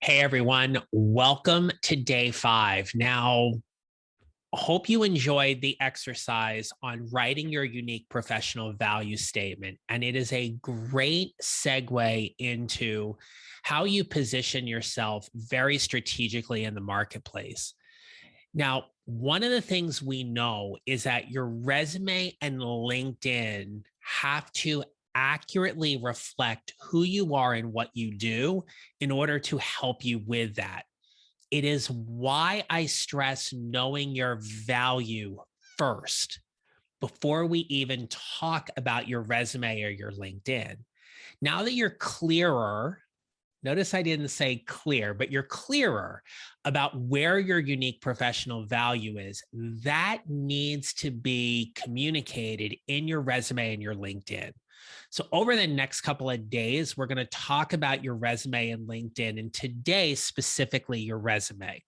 Hey everyone, welcome to day 5. Now, hope you enjoyed the exercise on writing your unique professional value statement. And it is a great segue into how you position yourself very strategically in the marketplace. Now, one of the things we know is that your resume and LinkedIn have to accurately reflect who you are and what you do in order to help you with that. It is why I stress knowing your value first before we even talk about your resume or your LinkedIn. Now that you're clearer, notice I didn't say clear, but you're clearer about where your unique professional value is. That needs to be communicated in your resume and your LinkedIn. So, over the next couple of days, we're going to talk about your resume and LinkedIn, and today, specifically your resume.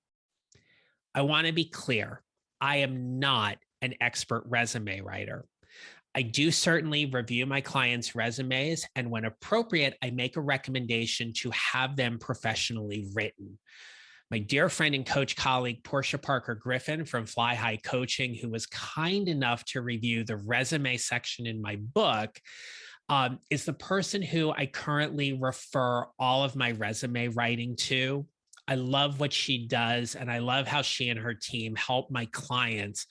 I want to be clear, I am not an expert resume writer. I do certainly review my clients' resumes, and when appropriate, I make a recommendation to have them professionally written. My dear friend and coach colleague, Portia Parker Griffin from Fly High Coaching, who was kind enough to review the resume section in my book, is the person who I currently refer all of my resume writing to. I love what she does, and I love how she and her team help my clients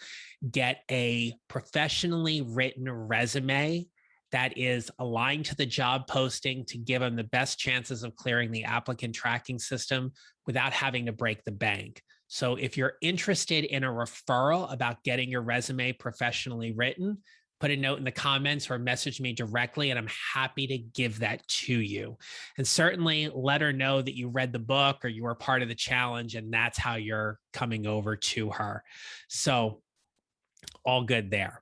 get a professionally written resume that is aligned to the job posting to give them the best chances of clearing the applicant tracking system without having to break the bank. So if you're interested in a referral about getting your resume professionally written, put a note in the comments or message me directly, and I'm happy to give that to you. And certainly let her know that you read the book or you were part of the challenge, and that's how you're coming over to her. So all good there.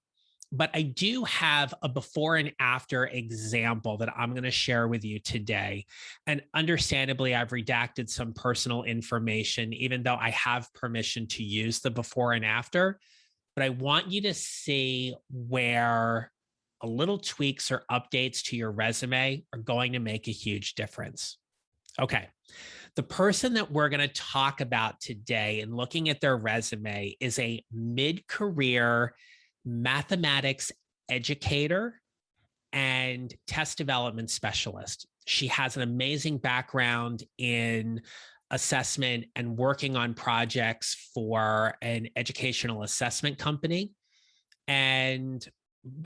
But I do have a before and after example that I'm going to share with you today. And understandably, I've redacted some personal information, even though I have permission to use the before and after. But I want you to see where a little tweaks or updates to your resume are going to make a huge difference. Okay. The person that we're going to talk about today and looking at their resume is a mid-career mathematics educator and test development specialist. She has an amazing background in assessment and working on projects for an educational assessment company. And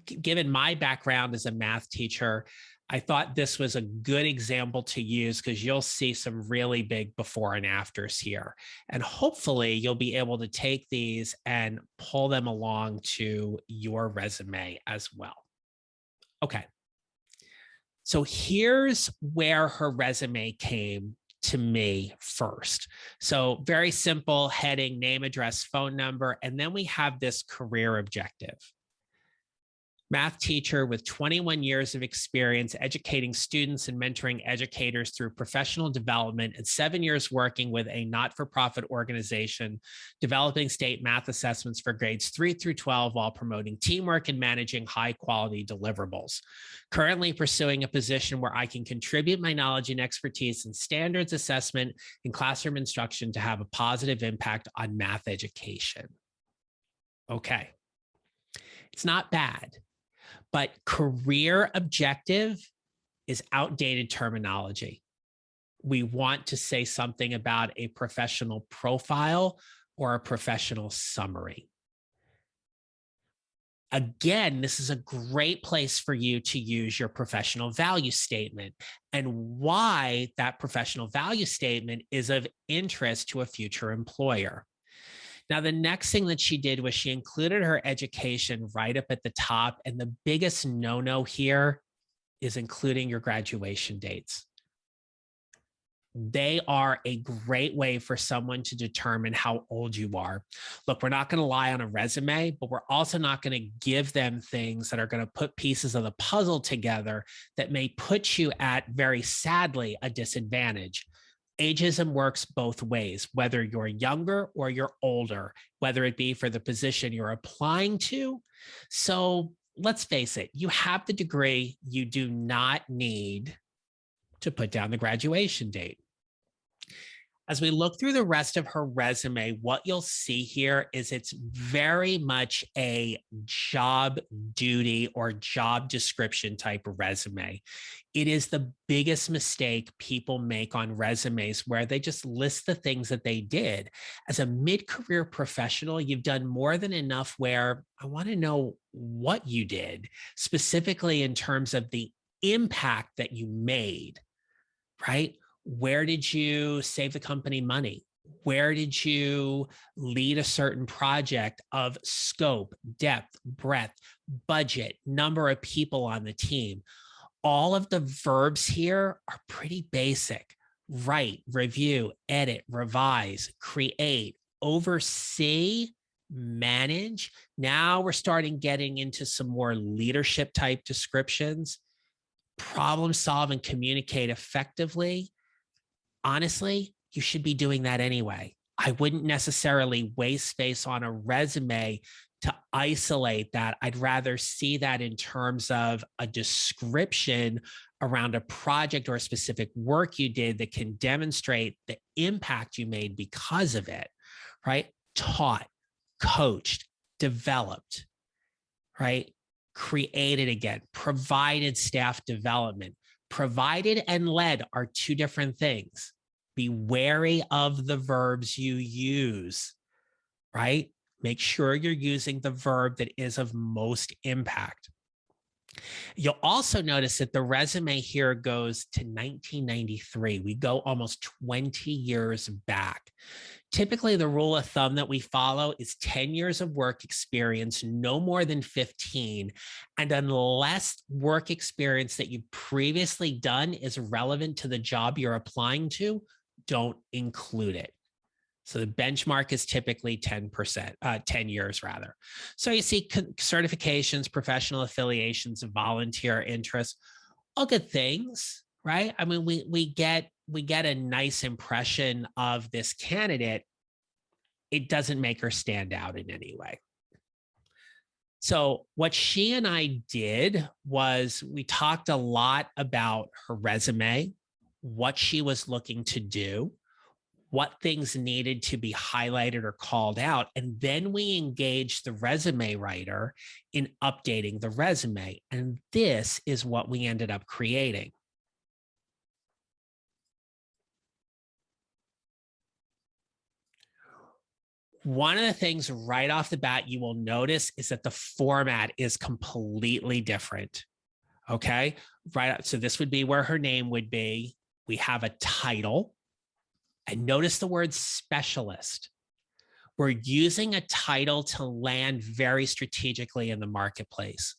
given my background as a math teacher, I thought this was a good example to use because you'll see some really big before and afters here. And hopefully you'll be able to take these and pull them along to your resume as well. Okay. So here's where her resume came to me first. So very simple heading, name, address, phone number, and then we have this career objective. Math teacher with 21 years of experience educating students and mentoring educators through professional development and 7 years working with a not-for-profit organization, developing state math assessments for grades 3 through 12 while promoting teamwork and managing high-quality deliverables. Currently pursuing a position where I can contribute my knowledge and expertise in standards assessment and classroom instruction to have a positive impact on math education. Okay. It's not bad. But career objective is outdated terminology. We want to say something about a professional profile or a professional summary. Again, this is a great place for you to use your professional value statement and why that professional value statement is of interest to a future employer. Now, the next thing that she did was she included her education right up at the top. And the biggest no-no here is including your graduation dates. They are a great way for someone to determine how old you are. Look, we're not going to lie on a resume, but we're also not going to give them things that are going to put pieces of the puzzle together that may put you at, very sadly, a disadvantage. Ageism works both ways, whether you're younger or you're older, whether it be for the position you're applying to. So let's face it, you have the degree, you do not need to put down the graduation date. As we look through the rest of her resume, what you'll see here is it's very much a job duty or job description type of resume. It is the biggest mistake people make on resumes where they just list the things that they did. As a mid-career professional, you've done more than enough where I want to know what you did, specifically in terms of the impact that you made, right? Where did you save the company money? Where did you lead a certain project of scope, depth, breadth, budget, number of people on the team? All of the verbs here are pretty basic. Write, review, edit, revise, create, oversee, manage. Now we're starting getting into some more leadership type descriptions. Problem solve and communicate effectively. Honestly, you should be doing that anyway. I wouldn't necessarily waste space on a resume to isolate that. I'd rather see that in terms of a description around a project or a specific work you did that can demonstrate the impact you made because of it, right? Taught, coached, developed, right? Created again, provided staff development. Provided and led are two different things. Be wary of the verbs you use, right? Make sure you're using the verb that is of most impact. You'll also notice that the resume here goes to 1993. We go almost 20 years back. Typically, the rule of thumb that we follow is 10 years of work experience, no more than 15. And unless work experience that you've previously done is relevant to the job you're applying to, don't include it. So the benchmark is typically 10%, 10 years rather. So you see certifications, professional affiliations, volunteer interests, all good things, right? I mean, we get a nice impression of this candidate. It doesn't make her stand out in any way. So what she and I did was we talked a lot about her resume, what she was looking to do, what things needed to be highlighted or called out. And then we engaged the resume writer in updating the resume. And this is what we ended up creating. One of the things right off the bat you will notice is that the format is completely different. Okay, right. So this would be where her name would be. We have a title. And notice the word specialist. We're using a title to land very strategically in the marketplace.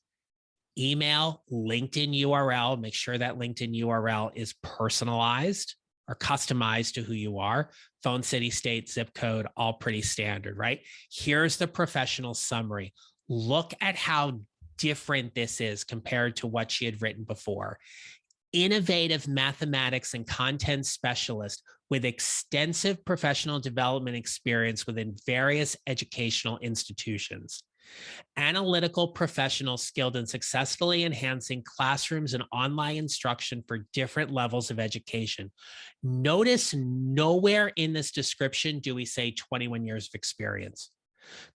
Email, LinkedIn URL, make sure that LinkedIn URL is personalized or customized to who you are. Phone, city, state, zip code, all pretty standard, right? Here's the professional summary. Look at how different this is compared to what she had written before. Innovative mathematics and content specialist with extensive professional development experience within various educational institutions. Analytical professional skilled in successfully enhancing classrooms and online instruction for different levels of education. Notice nowhere in this description do we say 21 years of experience.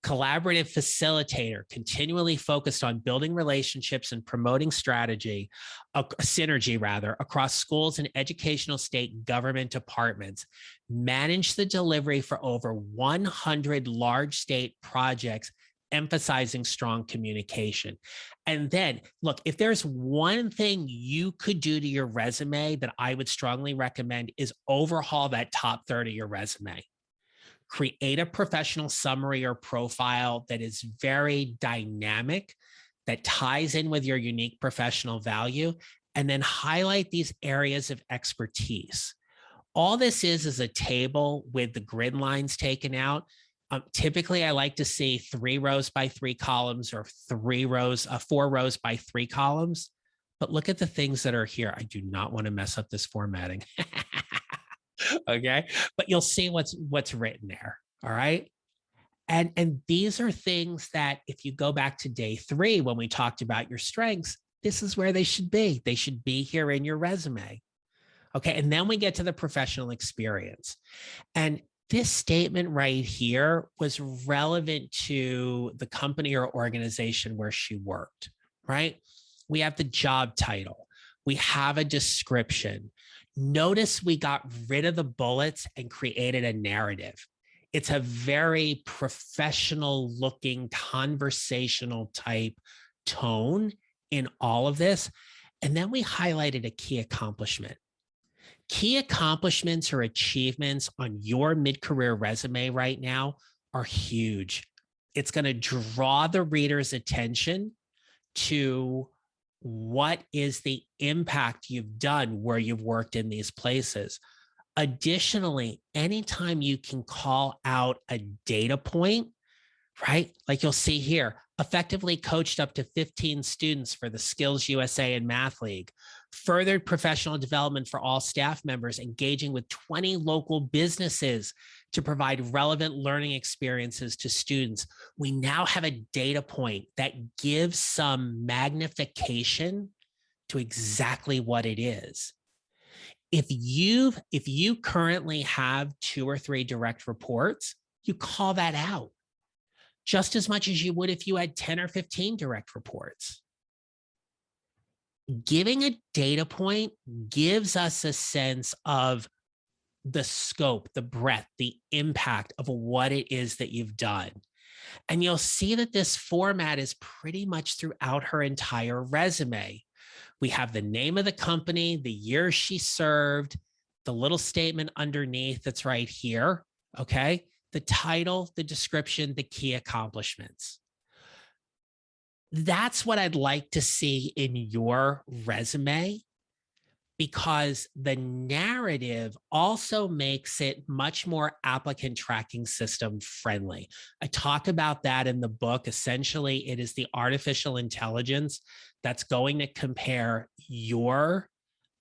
Collaborative facilitator, continually focused on building relationships and promoting synergy rather, across schools and educational state government departments. Manage the delivery for over 100 large state projects, emphasizing strong communication. And then, look, if there's one thing you could do to your resume that I would strongly recommend is overhaul that top third of your resume. Create a professional summary or profile that is very dynamic, that ties in with your unique professional value, and then highlight these areas of expertise. All this is a table with the grid lines taken out. Typically, I like to see 3 rows by 3 columns or 4 rows by 3 columns. But look at the things that are here. I do not want to mess up this formatting. Okay, but you'll see what's written there. All right. And these are things that if you go back to day 3, when we talked about your strengths, this is where they should be. They should be here in your resume. Okay. And then we get to the professional experience. And this statement right here was relevant to the company or organization where she worked, right? We have the job title, we have a description. Notice we got rid of the bullets and created a narrative. It's a very professional looking, conversational type tone in all of this. And then we highlighted a key accomplishment. Key accomplishments or achievements on your mid-career resume right now are huge. It's going to draw the reader's attention to what is the impact you've done where you've worked in these places. Additionally, anytime you can call out a data point, right? Like you'll see here, effectively coached up to 15 students for the Skills USA and Math League, furthered professional development for all staff members, engaging with 20 local businesses to provide relevant learning experiences to students. We now have a data point that gives some magnification to exactly what it is. If you currently have 2 or 3 direct reports, you call that out just as much as you would if you had 10 or 15 direct reports. Giving a data point gives us a sense of the scope, the breadth, the impact of what it is that you've done. And you'll see that this format is pretty much throughout her entire resume. We have the name of the company, the year she served, the little statement underneath that's right here, okay? The title, the description, the key accomplishments. That's what I'd like to see in your resume, because the narrative also makes it much more applicant tracking system friendly. I talk about that in the book. Essentially, it is the artificial intelligence that's going to compare your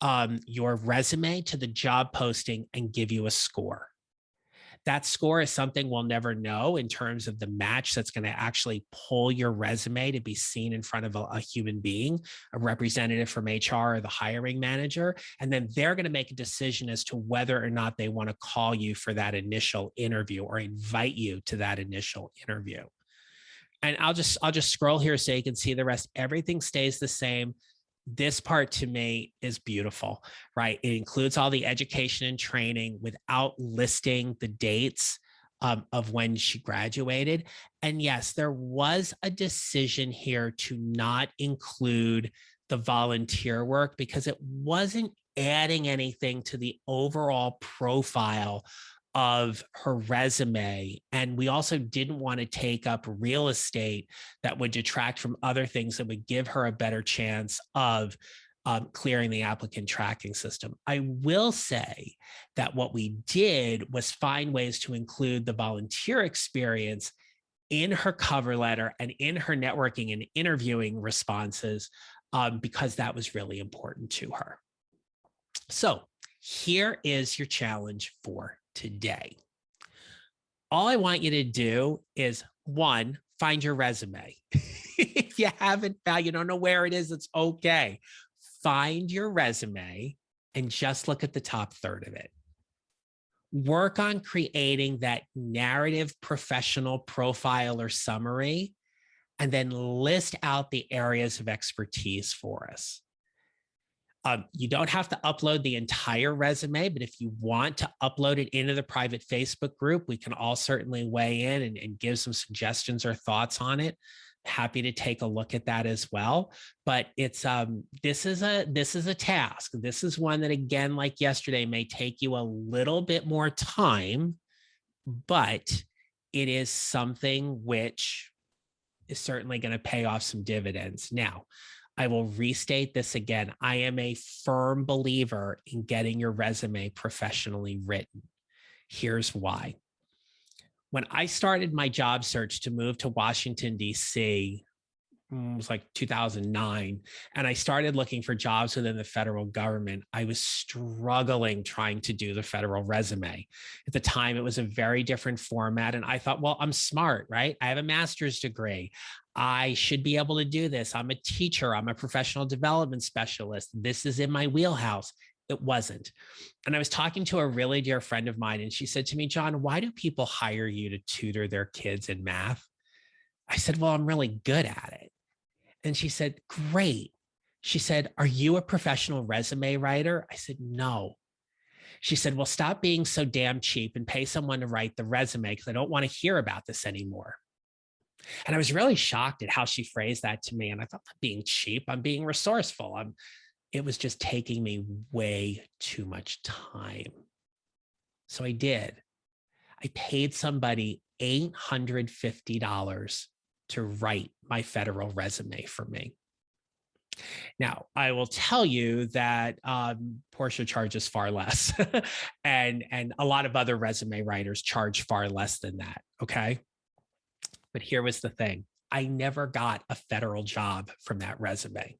resume to the job posting and give you a score. That score is something we'll never know in terms of the match that's going to actually pull your resume to be seen in front of a human being, a representative from HR or the hiring manager. And then they're going to make a decision as to whether or not they want to call you for that initial interview or invite you to that initial interview. And I'll just scroll here so you can see the rest. Everything stays the same. This part to me is beautiful, right? It includes all the education and training without listing the dates of when she graduated. And yes, there was a decision here to not include the volunteer work because it wasn't adding anything to the overall profile of her resume. And we also didn't want to take up real estate that would detract from other things that would give her a better chance of clearing the applicant tracking system. I will say that what we did was find ways to include the volunteer experience in her cover letter and in her networking and interviewing responses because that was really important to her. So here is your challenge for today. All I want you to do is, one, find your resume. If you haven't found, you don't know where it is, it's okay. Find your resume and just look at the top third of it. Work on creating that narrative professional profile or summary, and then list out the areas of expertise for us. You don't have to upload the entire resume, but if you want to upload it into the private Facebook group, we can all certainly weigh in and give some suggestions or thoughts on it. Happy to take a look at that as well. But it's this is a task. This is one that, again, like yesterday, may take you a little bit more time, but it is something which is certainly going to pay off some dividends. Now, I will restate this again. I am a firm believer in getting your resume professionally written. Here's why. When I started my job search to move to Washington, D.C., it was like 2009, and I started looking for jobs within the federal government, I was struggling trying to do the federal resume. At the time, it was a very different format, and I thought, well, I'm smart, right? I have a master's degree. I should be able to do this. I'm a teacher. I'm a professional development specialist. This is in my wheelhouse. It wasn't. And I was talking to a really dear friend of mine, and she said to me, John, why do people hire you to tutor their kids in math? I said, well, I'm really good at it. And she said, great. She said, are you a professional resume writer? I said, no. She said, well, stop being so damn cheap and pay someone to write the resume because I don't want to hear about this anymore. And I was really shocked at how she phrased that to me. And I thought, I'm being cheap. I'm being resourceful. It was just taking me way too much time. So I did. I paid somebody $850 to write my federal resume for me. Now, I will tell you that Portia charges far less, and a lot of other resume writers charge far less than that. Okay. But here was the thing. I never got a federal job from that resume.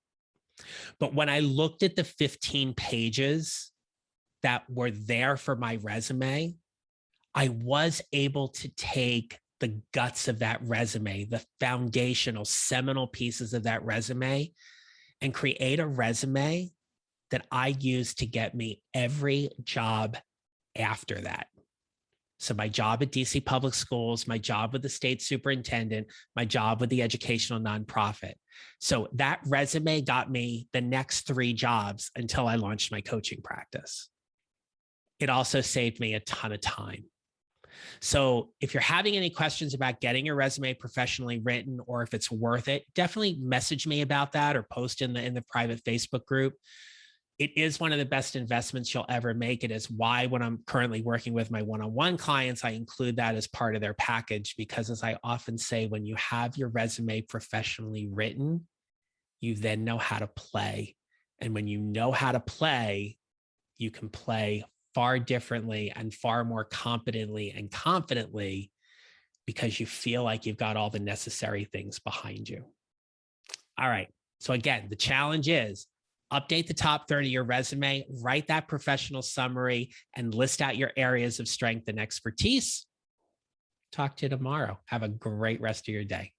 But when I looked at the 15 pages that were there for my resume, I was able to take the guts of that resume, the foundational, seminal pieces of that resume, and create a resume that I use to get me every job after that. So my job at DC Public Schools, my job with the state superintendent, my job with the educational nonprofit. So that resume got me the next 3 jobs until I launched my coaching practice. It also saved me a ton of time. So if you're having any questions about getting your resume professionally written, or if it's worth it, definitely message me about that or post in the private Facebook group. It is one of the best investments you'll ever make. It is why when I'm currently working with my one-on-one clients, I include that as part of their package, because as I often say, when you have your resume professionally written, you then know how to play. And when you know how to play, you can play far differently and far more competently and confidently because you feel like you've got all the necessary things behind you. All right. So again, the challenge is update the top 30 of your resume, write that professional summary, and list out your areas of strength and expertise. Talk to you tomorrow. Have a great rest of your day.